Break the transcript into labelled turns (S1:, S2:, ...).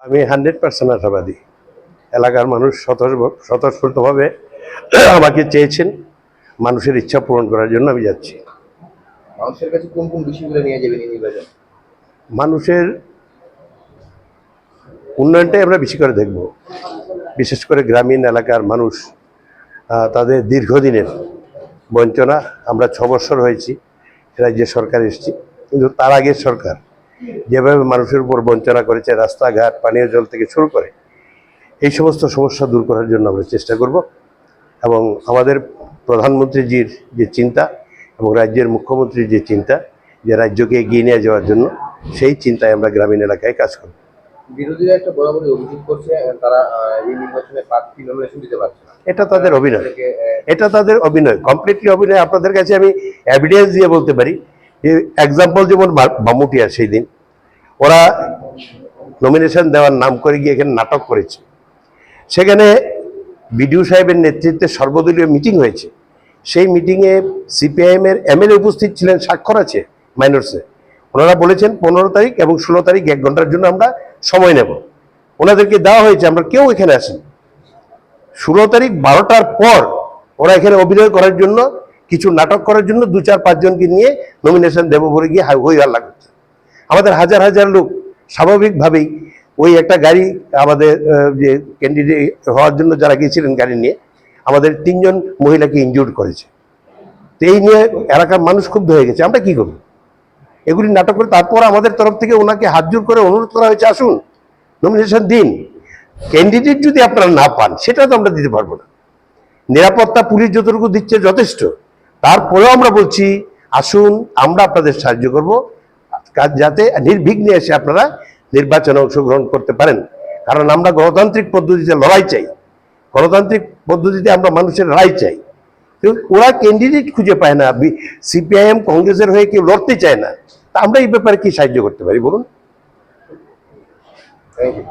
S1: আমি 100% আশাবাদী। এলাকার মানুষ স্বতঃস্ফূর্তভাবে আমাকে চেয়েছেন, মানুষের ইচ্ছা পূরণ করার জন্য আমি যাচ্ছি।
S2: মানুষের কাছে কোন কোন বিষয়গুলো নিয়ে যাবেন এই নির্বাচন?
S1: মানুষের উন্নয়নটাই আমরা বেশি করে দেখব। বিশেষ করে গ্রামীণ এলাকার মানুষ, তাদের দীর্ঘদিনের বঞ্চনা। আমরা 6 বছর হয়েছি রাজ্যে সরকার এসেছি, কিন্তু তার আগের সরকার যেভাবে মানুষের উপর বঞ্চনা করেছে, রাস্তাঘাট, পানীয় জল থেকে শুরু করে এই সমস্ত সমস্যা দূর করার জন্য আমরা চেষ্টা করব। এবং আমাদের প্রধানমন্ত্রীজির যে চিন্তা এবং রাজ্যের মুখ্যমন্ত্রীর যে চিন্তা, যে রাজ্যকে এগিয়ে নিয়ে যাওয়ার জন্য, সেই চিন্তায় আমরা গ্রামীণ এলাকায় কাজ করব।
S2: বিরোধীরা একটা বরাবরই অভিযোগ করছে তারা এই নির্বাচনে প্রার্থী নমিনেশন দিতে পারছে না।
S1: এটা তাদের অভিনয়, এটা তাদের অভিনয়, কমপ্লিটলি অভিনয়। আপনাদের কাছে আমি এভিডেন্স দিয়ে বলতে পারি যে এক্সাম্পল যেমন মামুটিয়া, সেই দিন ওরা নমিনেশন দেওয়ার নাম করে গিয়ে এখানে নাটক করেছে। সেখানে বিডিও সাহেবের নেতৃত্বে সর্বদলীয় মিটিং হয়েছে। সেই মিটিংয়ে সিপিআইএমের এমএলএ উপস্থিত ছিলেন, স্বাক্ষর আছে মাইনরসে। ওনারা বলেছেন 15 তারিখ এবং 16 তারিখ 1 ঘন্টার জন্য আমরা সময় নেব। ওনাদেরকে দেওয়া হয়েছে, আমরা কেউ এখানে আসেনি। 16 তারিখ 12টার পর ওরা এখানে অভিনয় করার জন্য, কিছু নাটক করার জন্য 2-4-5 জনকে নিয়ে নমিনেশন দেবো বলে গিয়ে হই হাল্লা করছে। আমাদের হাজার হাজার লোক স্বাভাবিকভাবেই ওই একটা গাড়ি, আমাদের যে ক্যান্ডিডেট হওয়ার জন্য যারা গিয়েছিলেন গাড়ি নিয়ে, আমাদের 3 জন মহিলাকে ইনজুর্ড করেছে। তো এই নিয়ে এলাকার মানুষ ক্ষুব্ধ হয়ে গেছে। আমরা কি করব? এগুলি নাটক করে তারপর আমাদের তরফ থেকে ওনাকে হাত জোর করে অনুরোধ করা হয়েছে, আসুন নমিনেশন দিন। ক্যান্ডিডেট যদি আপনারা না পান, সেটা তো আমরা দিতে পারবো না। নিরাপত্তা পুলিশ যতটুকু দিচ্ছে যথেষ্ট, তারপরেও আমরা বলছি আসুন, আমরা আপনাদের সাহায্য করব, যাতে নির্বিঘ্নে এসে আপনারা নির্বাচনে অংশগ্রহণ করতে পারেন। কারণ আমরা গণতান্ত্রিক পদ্ধতিতে লড়াই চাই, গণতান্ত্রিক পদ্ধতিতে আমরা মানুষের রায় চাই। ওরা ক্যান্ডিডেট খুঁজে পায় না, সিপিআইএম কংগ্রেসের হয়ে কেউ লড়তে চায় না। তা আমরা এই ব্যাপারে কি সাহায্য করতে পারি বলুন?
S2: Thank you.